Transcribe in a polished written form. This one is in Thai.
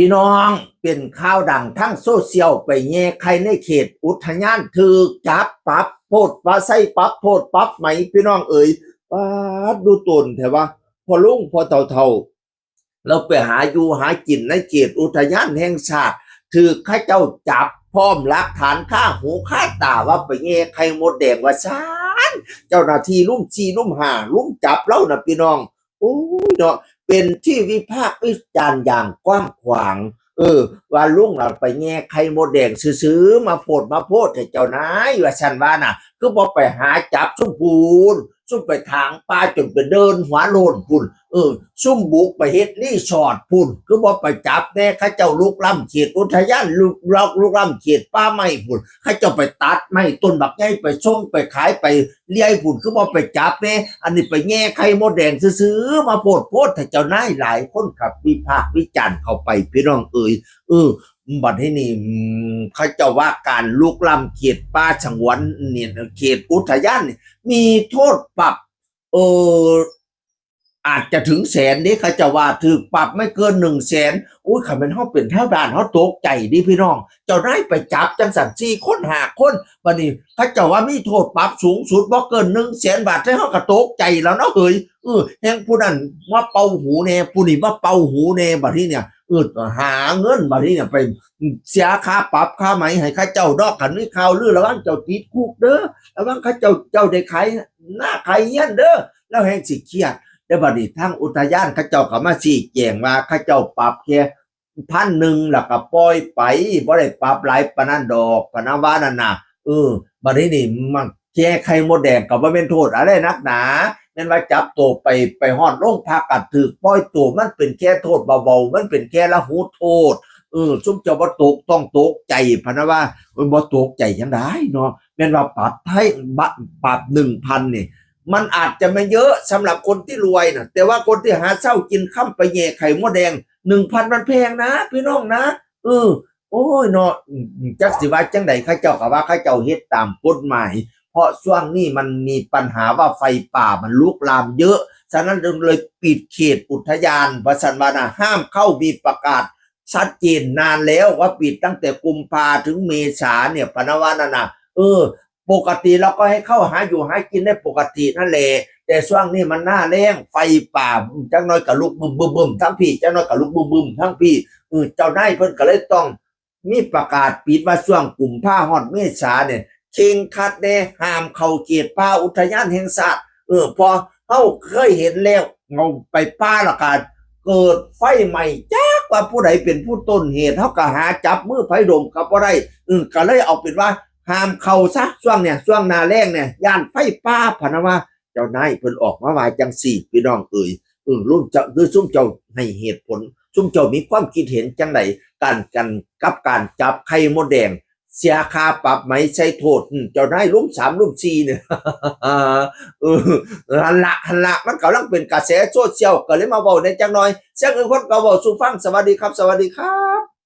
พี่น้องเป็นข่าวดังทั้งโซเชียลไปแย่ใครในเขตอุทยานถือจับปรับโทษว่าใส่ปรับโทษปรับไหมพี่น้องเอ๋ยป้าดดูตนแต่ว่าพอลุงพอเท่าเราไปหาอยู่หากินในเขตอุทยานแห่งชาติถือข้าเจ้าจับพร้อมหลักฐานค่าหูค่าตาว่าไปแย่ใครมดแดงว่าซานเจ้าหน้าที่ลุ่มชีลุ่มหาลุ่มจับเล่านะพี่น้องโอ้ยเนาะเป็นที่วิพากษ์วิจารณ์อย่างกว้างขวางว่าลุงเราไปแง่ไข่มดแดงซื้อมาโพดให้เจ้านายว่าฉันว่าน่ะคือบอกไปหาจับซุ่มพูนซุ่มไปทางป่าจนไปเดินหัวโลนพุ่นซุ่มบุกไปเฮ็ดรีสอร์ทพุ่นคือบอกไปจับแน่ข้าเจ้าลุกล้ำเขตอุทยานลุกล้ำเขตป่าไม้พุ่นข้าเจ้าไปตัดไม้ต้นบักใหญ่ไปส่งไปขายไปเลี้ยพุ่นคือบอกไปจับแน่อันนี้ไปแง่ไข่มดแดงซื้อมาโพดให้เจ้านายหลายคนครับวิพากษ์วิจารณ์เข้าไปพี่น้องบัดให้นี่เขาจะว่าการลุกล้ำเขตป่าสงวนเนี่ยเขตอุทยานมีโทษปรับเอออาจจะถึงแสนนี่เขาจะว่าถือปรับไม่เกิน100,000อุ้ยเขาเป็นเขาเป็นเท่าด่านเขาตกใจดิพี่น้องเจ้าได้ไปจับจังสัน4 คน5 คนบัดนี้เขาจะว่ามีโทษปรับสูงสุดบ่เกิน100,000 บาทให้เขาก็ตกใจแล้วเนาะเฮ้ยแห่งผู้นั้นมาเป่าหูแน่ผู้นี้มาเป่าหูแน่บัดนี้เนี่ยหาเงินบัดนี้เนี่ยไปเสียค่าปรับค่าไหมให้ข้าเจ้าดอกขันนี้ข่าวลือระวังเจ้าติดคุกเด้อระวังข้าเจ้าได้ขายหน้าขายเงี้ยนเด้อแล้วแห่งสิเครียดแต่บัดนี้ทางอุทยานข้าเจ้าก็มาชี้แจงว่าข้าเจ้าปรับแค่1,000แล้วก็ปล่อยไปบ่ได้ปรับหลายปานนั้นดอกปานนั้นว่านั่นน่ะบัดนี้นี่มันแค่ไข่มดแดงก็บ่แม่นโทษอะไรนักหนาแม่นว่าจับตัวไปฮอดโรงพักก็ถูกปล่อยตัวมันเป็นแค่โทษเบาๆมันเป็นแค่ละหูโทษซุมเจ้าบ่ตกต้องตกใจพะนะว่าบ่ตกใจจังได๋เนาะแม่นว่าปรับไทยปรับ 1,000 นี่มันอาจจะไม่เยอะสำหรับคนที่รวยนะแต่ว่าคนที่หาเช้ากินค่ำไปแย่ไข่มดแดง 1,000 มันแพงนะพี่น้องนะโอ้ยเนาะจักสิว่าจังใดข้าเจ้าก็ว่าข้าเจ้าเฮ็ดตามกฎหมายเพราะช่วงนี้มันมีปัญหาว่าไฟป่ามันลุกลามเยอะฉะนั้นเลยปิดเขตอุทยานว่าซั่นว่าน่ะห้ามเข้ามีประกาศชัดเจนนานแล้วว่าปิดตั้งแต่กุมภาถึงเมษาเนี่ยพะนะว่านั่นน่ะปกติเราก็ให้เข้าหาอยู่หากินได้ปกตินั่นแหละแต่ช่วงนี้มันหน้าแล้งไฟป่าจักน้อยกับลุกบึมทั้งพี่จักน้อยกับลุกบึมทั้งพี่เจ้านายเพิ่นก็เลยต้องมีประกาศปิดว่าช่วงกุมภาฮอดเมษาเนี่ยเข่งคัดแน่ห้ามเข้าเขตป่าอุทยานแห่งชาติพอเฮาเคยเห็นแล้วเงาไปป่าละกันเกิดไฟใหม่จักว่าผู้ใดเป็นผู้ต้นเหตุเฮาก็หาจับมือไผดมกับบ่ได้ก็เลยเอาเป็นว่าห้ามเข้าซะช่วงหน้าแล้งเนี่ยย่านไฟป่าพะนะว่าเจ้านายเพิ่นออกมาว่าจังซี่พี่น้องรุ่นเจ้าคือซุ่มเจ้าให้เหตุผลซุ่มเจ้ามีความคิดเห็นจังไดกันกับการจับไข่มดแดงเสียค่าปรับไหมใช้โทษเจ้านายรุ่ม3รุ่ม4เนี่ยหันละมันกำลังเป็นกระแสโซเชียลก็เลยมาเว้าในจังหน่อยเสียงอื่นคนก็เว้าสู่ฟังสวัสดีครับ